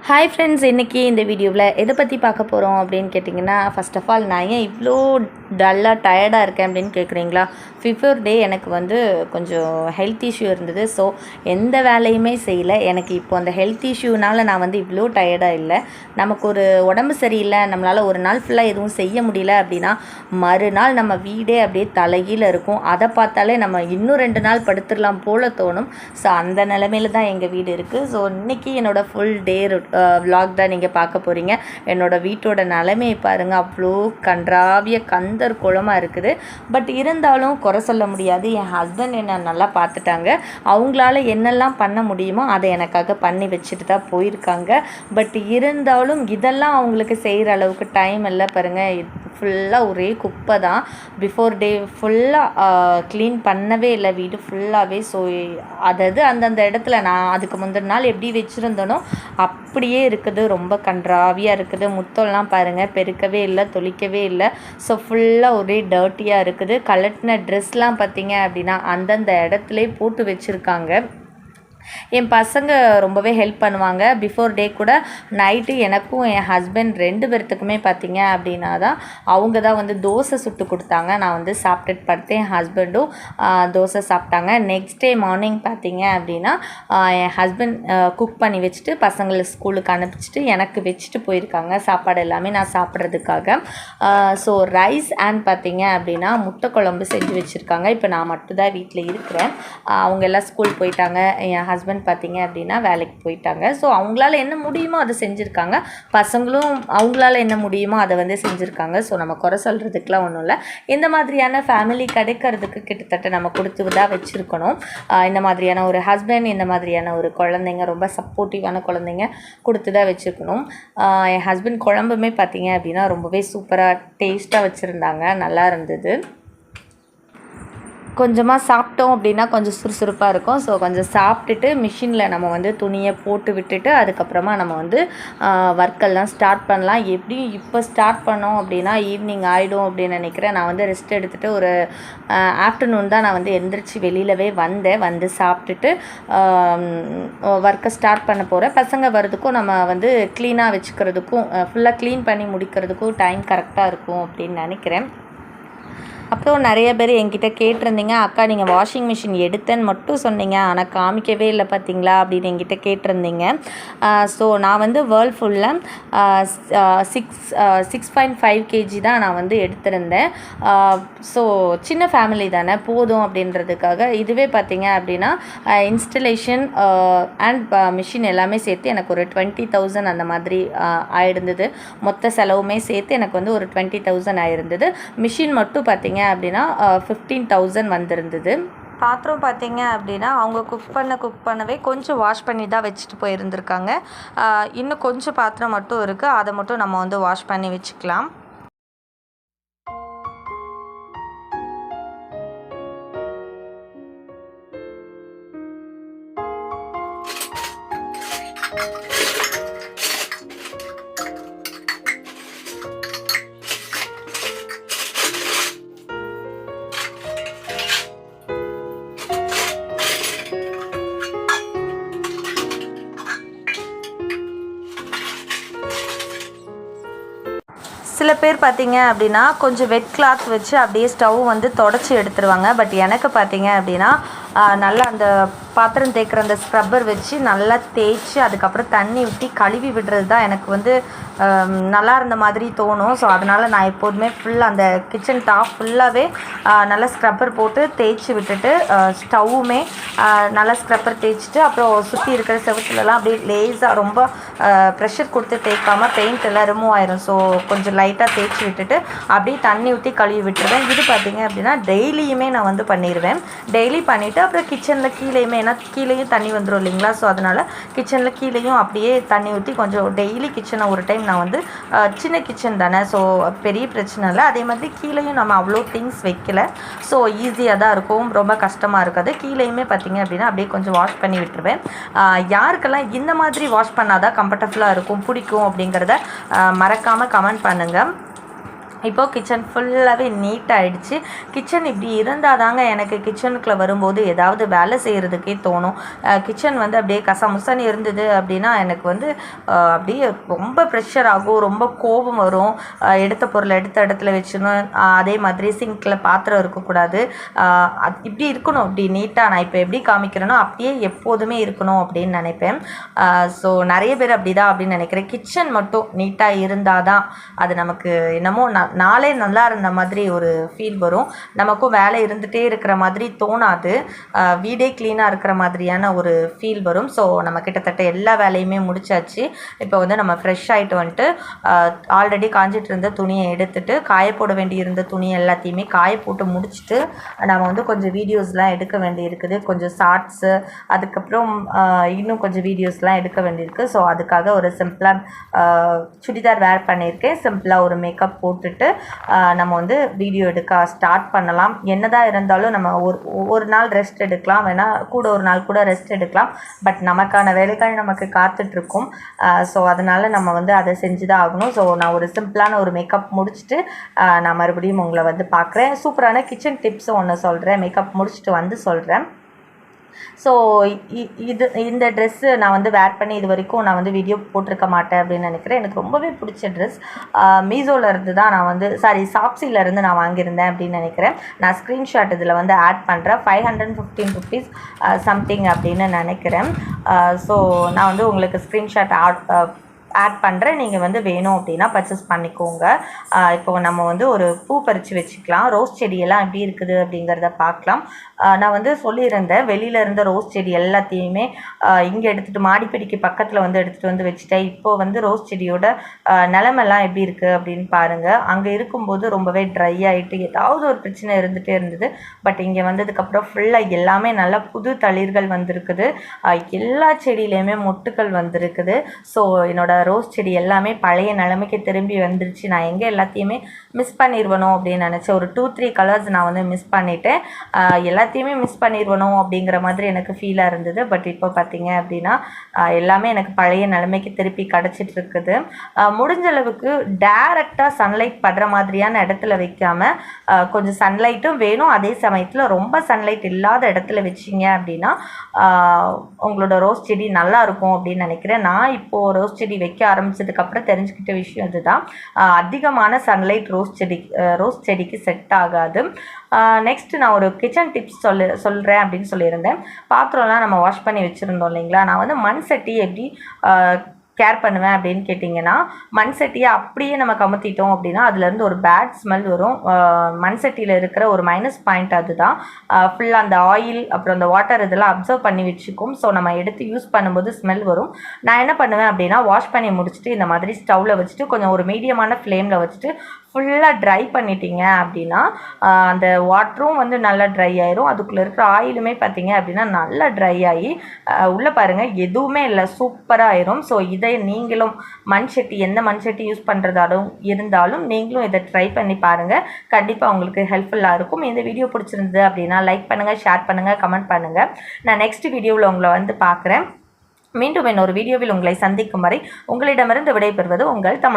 Hi friends, இன்றைக்கி இந்த வீடியோவில் எதை பற்றி பார்க்க போகிறோம் அப்படின்னு கேட்டிங்கன்னா, ஃபர்ஸ்ட் ஆஃப் ஆல் நான் ஏன் இவ்வளோ டல்லாக டயர்டாக இருக்கேன் அப்படின்னு கேட்குறீங்களா? ஃபிஃப்த் டே எனக்கு வந்து கொஞ்சம் ஹெல்த் இஷ்யூ இருந்தது. ஸோ எந்த வேலையுமே செய்யலை. எனக்கு இப்போ அந்த ஹெல்த் இஷ்யூனால் நான் வந்து இவ்வளோ டயர்டாக இல்லை. நமக்கு ஒரு உடம்பு சரியில்லை, நம்மளால் ஒரு நாள் ஃபுல்லாக எதுவும் செய்ய முடியல அப்படின்னா மறுநாள் நம்ம வீடே அப்படியே தலைகீழ இருக்கும். அதை பார்த்தாலே நம்ம இன்னும் 2 நாள் படுத்துடலாம் போல் தோணும். ஸோ அந்த நிலமையில தான் எங்கள் வீடு இருக்குது. ஸோ இன்றைக்கி என்னோடய ஃபுல் டே vlog தான் நீங்கள் பார்க்க போகிறீங்க. என்னோடய வீட்டோட நிலைமையை பாருங்கள், அவ்வளோ கன்றாவிய கந்தர் குளமாக இருக்குது. பட் இருந்தாலும் குறை சொல்ல முடியாது. என் ஹஸ்பண்ட் என்னை நல்லா பார்த்துட்டாங்க. அவங்களால என்னெல்லாம் பண்ண முடியுமோ அதை எனக்காக பண்ணி வச்சுட்டு தான் போயிருக்காங்க. பட் இருந்தாலும் இதெல்லாம் அவங்களுக்கு செய்கிற அளவுக்கு டைம் இல்லை பாருங்கள். ஃபுல்லாக ஒரே குப்பை தான். பிஃபோர் டே ஃபுல்லாக க்ளீன் பண்ணவே இல்லை வீடு ஃபுல்லாகவே. ஸோ அதாவது அந்தந்த இடத்துல நான் அதுக்கு முந்தின நாள் எப்படி வச்சுருந்தனோ அப்படியே இருக்குது. ரொம்ப கன்றாவியாக இருக்குது. முத்தம்லாம் பாருங்கள், பெருக்கவே இல்லை, தொளிக்கவே இல்லை. ஸோ ஃபுல்லாக ஒரே டர்ட்டியாக இருக்குது. கலட்டின ட்ரெஸ்லாம் பார்த்திங்க அப்படின்னா அந்தந்த இடத்துலே போட்டு வச்சுருக்காங்க. என் பசங்க ரொம்பவே ஹெல்ப் பண்ணுவாங்க. பிஃபோர் டே கூட நைட்டு எனக்கும் என் ஹஸ்பண்ட் 2 பேர்த்துக்குமே பார்த்திங்க அப்படின்னா தான் அவங்க தான் வந்து தோசை சுட்டு கொடுத்தாங்க. நான் வந்து சாப்பிட்டுட்டு படுத்தேன். என் ஹஸ்பண்டும் தோசை சாப்பிட்டாங்க. நெக்ஸ்ட் டே மார்னிங் பார்த்திங்க அப்படின்னா என் ஹஸ்பண்ட் குக் பண்ணி வச்சுட்டு பசங்களை ஸ்கூலுக்கு அனுப்பிச்சிட்டு எனக்கு வச்சுட்டு போயிருக்காங்க சாப்பாடு எல்லாமே நான் சாப்பிட்றதுக்காக. ஸோ ரைஸ் அண்ட் பார்த்திங்க அப்படின்னா முட்டை குழம்பு செஞ்சு வச்சுருக்காங்க. இப்போ நான் மட்டும்தான் வீட்டில் இருக்கிறேன். அவங்க எல்லாம் ஸ்கூல் போயிட்டாங்க. என் ஹஸ்பண்ட் பார்த்திங்க அப்படின்னா வேலைக்கு போயிட்டாங்க. ஸோ அவங்களால என்ன முடியுமோ அதை செஞ்சுருக்காங்க. பசங்களும் அவங்களால என்ன முடியுமோ அதை வந்து செஞ்சுருக்காங்க. ஸோ நம்ம குறை சொல்கிறதுக்குலாம் ஒன்றும் இல்லை. இந்த மாதிரியான ஃபேமிலி கிடைக்கிறதுக்கு கிட்டத்தட்ட நம்ம கொடுத்து தான் வச்சுருக்கணும். இந்த மாதிரியான ஒரு ஹஸ்பண்ட், இந்த மாதிரியான ஒரு குழந்தைங்க, ரொம்ப சப்போர்ட்டிவான குழந்தைங்க கொடுத்து தான் வச்சுருக்கணும். என் ஹஸ்பண்ட் குழம்புமே பார்த்திங்க அப்படின்னா ரொம்பவே சூப்பராக டேஸ்ட்டாக வச்சுருந்தாங்க. நல்லா இருந்தது. கொஞ்சமாக சாப்பிட்டோம் அப்படின்னா கொஞ்சம் சுறுசுறுப்பாக இருக்கும். ஸோ கொஞ்சம் சாப்பிட்டுட்டு மிஷினில் நம்ம வந்து துணியை போட்டு விட்டுட்டு அதுக்கப்புறமா நம்ம வந்து ஒர்க்கெல்லாம் ஸ்டார்ட் பண்ணலாம். எப்படி இப்போ ஸ்டார்ட் பண்ணோம் அப்படின்னா ஈவினிங் ஆகிடும் அப்படின்னு நினைக்கிறேன். நான் வந்து ரெஸ்ட் எடுத்துகிட்டு ஒரு ஆஃப்டர்நூன் தான் நான் வந்து எந்திரிச்சு வெளியிலவே வந்தேன். வந்து சாப்பிட்டுட்டு ஒர்க்கை ஸ்டார்ட் பண்ண போகிறேன். பசங்க வர்றதுக்கும் நம்ம வந்து க்ளீனாக வச்சுக்கிறதுக்கும் ஃபுல்லாக க்ளீன் பண்ணி முடிக்கிறதுக்கும் டைம் கரெக்டாக இருக்கும் அப்படின்னு நினைக்கிறேன். அப்புறம் நிறைய பேர் என்கிட்ட கேட்டிருந்தீங்க, அக்கா நீங்கள் வாஷிங் மிஷின் எடுத்தேன்னு மட்டும் சொன்னீங்க, ஆனால் காமிக்கவே இல்லை பார்த்தீங்களா அப்படின்னு என்கிட்ட கேட்டிருந்தீங்க. ஸோ நான் வந்து வேர்ல்ஃபுல்லில் 6.5 kg தான் நான் வந்து எடுத்திருந்தேன். ஸோ சின்ன ஃபேமிலி தானே, போதும் அப்படின்றதுக்காக. இதுவே பார்த்தீங்க அப்படின்னா இன்ஸ்டலேஷன் அண்ட் மிஷின் எல்லாமே சேர்த்து எனக்கு ஒரு 20,000 அந்த மாதிரி ஆயிருந்தது. மொத்த செலவுமே சேர்த்து எனக்கு வந்து ஒரு 20,000 ஆயிருந்தது. மிஷின் மட்டும் பார்த்தீங்க அப்படின்னா 15,000 வந்திருந்தது. பாத்திரம் பார்த்தீங்க அப்படின்னா அவங்க குக் பண்ணவே கொஞ்சம் வாஷ் பண்ணி தான் வச்சுட்டு போயிருந்துருக்காங்க. இன்னும் கொஞ்சம் பாத்திரம் மட்டும் இருக்குது. அதை மட்டும் நம்ம வந்து வாஷ் பண்ணி வச்சுக்கலாம். சில பேர் பார்த்திங்க அப்படின்னா கொஞ்சம் வெட் கிளாத் வச்சு அப்படியே ஸ்டவ் வந்து தொடச்சி எடுத்துருவாங்க. பட் எனக்கு பார்த்திங்க அப்படின்னா நல்லா அந்த பாத்திரம் தேய்க்கிற அந்த ஸ்க்ரப்பர் வச்சு நல்லா தேய்ச்சி அதுக்கப்புறம் தண்ணி ஊற்றி கழுவி விடுறது தான் எனக்கு வந்து நல்லா இருந்த மாதிரி தோணும். ஸோ அதனால் நான் எப்போதுமே ஃபுல்லாக அந்த கிச்சன் டாப் ஃபுல்லாகவே நல்லா ஸ்க்ரப்பர் போட்டு தேய்ச்சி விட்டுட்டு ஸ்டவ்வுமே நல்லா ஸ்க்ரப்பர் தேய்ச்சிட்டு அப்புறம் சுற்றி இருக்கிற செவத்துலலாம் அப்படியே லேஸாக ரொம்ப ப்ரெஷர் கொடுத்து தேய்க்காமல் பெயிண்ட் எல்லாம் ரிமூவ் ஆயிரும். ஸோ கொஞ்சம் லைட்டாக தேய்ச்சி விட்டுட்டு அப்படியே தண்ணி ஊற்றி கழுவி விட்டுருவேன். இது பார்த்திங்க அப்படின்னா டெய்லியுமே நான் வந்து பண்ணிடுவேன். டெய்லி பண்ணிவிட்டு அப்புறம் கிச்சனில் கீழேயுமே, ஏன்னா கீழேயும் தண்ணி வந்துடும் இல்லைங்களா? ஸோ அதனால் கிச்சனில் கீழேயும் அப்படியே தண்ணி ஊற்றி கொஞ்சம் டெய்லி கிச்சனை ஒரு டைம் நான் வந்து சின்ன கிச்சன் தானே, ஸோ பெரிய பிரச்சனை இல்லை. அதே மாதிரி கீழேயும் நம்ம அவ்வளோ திங்ஸ் வைக்கல. ஸோ ஈஸியாக தான் இருக்கும், ரொம்ப கஷ்டமாக இருக்காது. கீழேயுமே பார்த்திங்க அப்படின்னா அப்படியே கொஞ்சம் வாஷ் பண்ணி விட்டுருவேன். யாருக்கெல்லாம் இந்த மாதிரி வாஷ் பண்ணாதான் கம்ஃபர்டபுளாக இருக்கும், பிடிக்கும் அப்படிங்கிறத மறக்காமல் கமெண்ட் பண்ணுங்கள். இப்போது கிச்சன் ஃபுல்லாகவே நீட்டாகிடுச்சு. கிச்சன் இப்படி இருந்தால் தாங்க எனக்கு கிச்சனுக்குள்ளே வரும்போது ஏதாவது வேலை செய்கிறதுக்கே தோணும். கிச்சன் வந்து அப்படியே கசமுசன்னு இருந்தது அப்படின்னா எனக்கு வந்து அப்படியே ரொம்ப ப்ரெஷர் ஆகும், ரொம்ப கோபம் வரும். எடுத்த பொருளை எடுத்த இடத்துல வச்சுணும். அதே மாதிரி சிங்கில் பாத்திரம் இருக்கக்கூடாது. இப்படி இருக்கணும், இப்படி நீட்டாக நான் இப்போ எப்படி காமிக்கிறேனோ அப்படியே எப்போதுமே இருக்கணும் அப்படின்னு நினைப்பேன். ஸோ நிறைய பேர் அப்படி தான் அப்படின்னு நினைக்கிறேன். கிச்சன் மட்டும் நீட்டாக இருந்தால் தான் அது நமக்கு என்னமோ நாளே நல்லா இருந்த மாதிரி ஒரு ஃபீல் வரும். நமக்கும் வேலை இருந்துகிட்டே இருக்கிற மாதிரி தோணாது. வீடே க்ளீனாக இருக்கிற மாதிரியான ஒரு ஃபீல் வரும். ஸோ நம்ம கிட்டத்தட்ட எல்லா வேலையுமே முடிச்சாச்சு. இப்போ வந்து நம்ம ஃப்ரெஷ் ஆகிட்டு வந்துட்டு ஆல்ரெடி காஞ்சிட்டு இருந்த துணியை எடுத்துட்டு காய போட வேண்டி இருந்த துணி எல்லாத்தையுமே காய போட்டு முடிச்சுட்டு நம்ம வந்து கொஞ்சம் வீடியோஸ்லாம் எடுக்க வேண்டி இருக்குது. கொஞ்சம் ஷார்ட்ஸு, அதுக்கப்புறம் இன்னும் கொஞ்சம் வீடியோஸ்லாம் எடுக்க வேண்டியிருக்கு. ஸோ அதுக்காக ஒரு சிம்பிளாக சுடிதார் வேர் பண்ணியிருக்கேன். சிம்பிளாக ஒரு மேக்கப் போட்டுட்டு நம்ம வந்து வீடியோ எடுக்க ஸ்டார்ட் பண்ணலாம். என்னதான் இருந்தாலும் நம்ம ஒரு நாள் ரெஸ்ட் எடுக்கலாம், வேணால் கூட ஒரு நாள் கூட ரெஸ்ட் எடுக்கலாம். பட் நமக்கான வேலைகள் நமக்கு காத்துட்ருக்கும். ஸோ அதனால் நம்ம வந்து அதை செஞ்சு தான் ஆகணும். ஸோ நான் ஒரு சிம்பிளான ஒரு மேக்கப் முடிச்சுட்டு நான் மறுபடியும் உங்களை வந்து பார்க்குறேன். சூப்பரான கிச்சன் டிப்ஸும் ஒன்று சொல்கிறேன், மேக்கப் முடிச்சுட்டு வந்து சொல்கிறேன். ஸோ இந்த ட்ரெஸ்ஸு நான் வந்து வேர் பண்ணி இது வரைக்கும் நான் வந்து வீடியோ போட்டிருக்க மாட்டேன் அப்படின்னு நினைக்கிறேன். எனக்கு ரொம்பவே பிடிச்ச ட்ரெஸ். மீஷோலேருந்து தான் நான் வந்து ஷாப்ஸிலேருந்து நான் வாங்கியிருந்தேன் அப்படின்னு நினைக்கிறேன். நான் ஸ்க்ரீன்ஷாட் இதில் வந்து ஆட் பண்ணுறேன். 515 ருபீஸ் சம்திங் அப்படின்னு நினைக்கிறேன். ஸோ நான் வந்து உங்களுக்கு ஸ்க்ரீன்ஷாட் ஆட் பண்ணுறேன். நீங்கள் வந்து வேணும் அப்படின்னா பர்ச்சேஸ் பண்ணிக்கோங்க. இப்போ நம்ம வந்து ஒரு பூ பறித்து வச்சுக்கலாம். ரோஸ் செடியெல்லாம் எப்படி இருக்குது அப்படிங்கிறத பார்க்கலாம். நான் வந்து சொல்லியிருந்தேன், வெளியில் இருந்த ரோஸ் செடி எல்லாத்தையுமே இங்கே எடுத்துகிட்டு மாடிப்படிக்கு பக்கத்தில் வந்து எடுத்துகிட்டு வந்து வச்சுட்டேன். இப்போது வந்து ரோஸ் செடியோட நிலமெல்லாம் எப்படி இருக்குது அப்படின்னு பாருங்கள். அங்கே இருக்கும்போது ரொம்பவே ட்ரை ஆகிட்டு ஏதாவது ஒரு பிரச்சனை இருந்துகிட்டே இருந்தது. பட் இங்கே வந்ததுக்கப்புறம் ஃபுல்லாக எல்லாமே நல்லா புது தளிர்கள் வந்திருக்குது. எல்லா செடியிலையுமே மொட்டுக்கள் வந்திருக்குது. ஸோ என்னோட ரோஸ் செடி எல்லாமே பழைய நிலைமைக்கு திரும்பி வந்துருச்சு. நான் எங்கே எல்லாத்தையுமே மிஸ் பண்ணிடுவணும் அப்படின்னு நினச்சேன். ஒரு 2-3 கலர்ஸ் நான் வந்து மிஸ் பண்ணிவிட்டேன். எல்லாத்தையுமே மிஸ் பண்ணிடுவணும் அப்படிங்கிற மாதிரி எனக்கு ஃபீலாக இருந்தது. பட் இப்போ பார்த்தீங்க அப்படின்னா எல்லாமே எனக்கு பழைய நிலைமைக்கு திருப்பி கிடச்சிட்ருக்குது. முடிஞ்ச அளவுக்கு டைரெக்டாக சன்லைட் படுற மாதிரியான இடத்துல வைக்காமல் கொஞ்சம் சன்லைட்டும் வேணும், அதே சமயத்தில் ரொம்ப சன்லைட் இல்லாத இடத்துல வச்சிங்க அப்படின்னா உங்களோட ரோஸ் செடி நல்லாயிருக்கும் அப்படின்னு நினைக்கிறேன். நான் இப்போது ரோஸ் செடி வைக்க ஆரம்பித்ததுக்கப்புறம் தெரிஞ்சுக்கிட்ட விஷயம் இதுதான். அதிகமான சன்லைட் ரோஸ் செடிக்கு செட் ஆகாது. நெக்ஸ்ட்டு நான் ஒரு கிச்சன் டிப்ஸ் சொல்கிறேன் அப்படின்னு சொல்லியிருந்தேன். பாத்திரம்லாம் நம்ம வாஷ் பண்ணி வச்சுருந்தோம் இல்லைங்களா, நான் வந்து மண் சட்டி எப்படி கேர் பண்ணுவேன் அப்படின்னு கேட்டிங்கன்னா, மண் சட்டியை அப்படியே நம்ம கமுத்திட்டோம் அப்படின்னா அதுலேருந்து ஒரு பேட் ஸ்மெல் வரும். மண் சட்டியில் இருக்கிற ஒரு மைனஸ் பாயிண்ட் அதுதான். ஃபுல்லாக அந்த ஆயில் அப்புறம் அந்த வாட்டர் இதெல்லாம் அப்சர்வ் பண்ணி வச்சுக்கும். ஸோ நம்ம எடுத்து யூஸ் பண்ணும்போது ஸ்மெல் வரும். நான் என்ன பண்ணுவேன் அப்படின்னா, வாஷ் பண்ணி முடிச்சுட்டு இந்த மாதிரி ஸ்டவ்வில் வச்சுட்டு கொஞ்சம் ஒரு மீடியமான ஃப்ளேமில் வச்சுட்டு ஃபுல்லாக ட்ரை பண்ணிட்டீங்க அப்படின்னா அந்த வாட்டரும் வந்து நல்லா ட்ரை ஆயிரும். அதுக்குள்ளே இருக்கிற ஆயிலுமே பார்த்தீங்க அப்படின்னா நல்லா ட்ரை ஆகி உள்ளே பாருங்கள் எதுவுமே இல்லை, சூப்பராக ஆயிரும். ஸோ இதை நீங்களும் மண் சட்டி எந்த மண் சட்டி யூஸ் பண்ணுறதாலும் இருந்தாலும் நீங்களும் இதை ட்ரை பண்ணி பாருங்கள். கண்டிப்பாக உங்களுக்கு ஹெல்ப்ஃபுல்லாக இருக்கும். இந்த வீடியோ பிடிச்சிருந்தது அப்படின்னா லைக் பண்ணுங்கள், ஷேர் பண்ணுங்கள், கமெண்ட் பண்ணுங்கள். நான் நெக்ஸ்ட் வீடியோவில் உங்களை வந்து பார்க்குறேன். மீண்டும் இன்னொரு வீடியோவில் உங்களை சந்திக்கும் வரை உங்களிடமிருந்து விடைபெறுவது உங்கள் தமிழ்.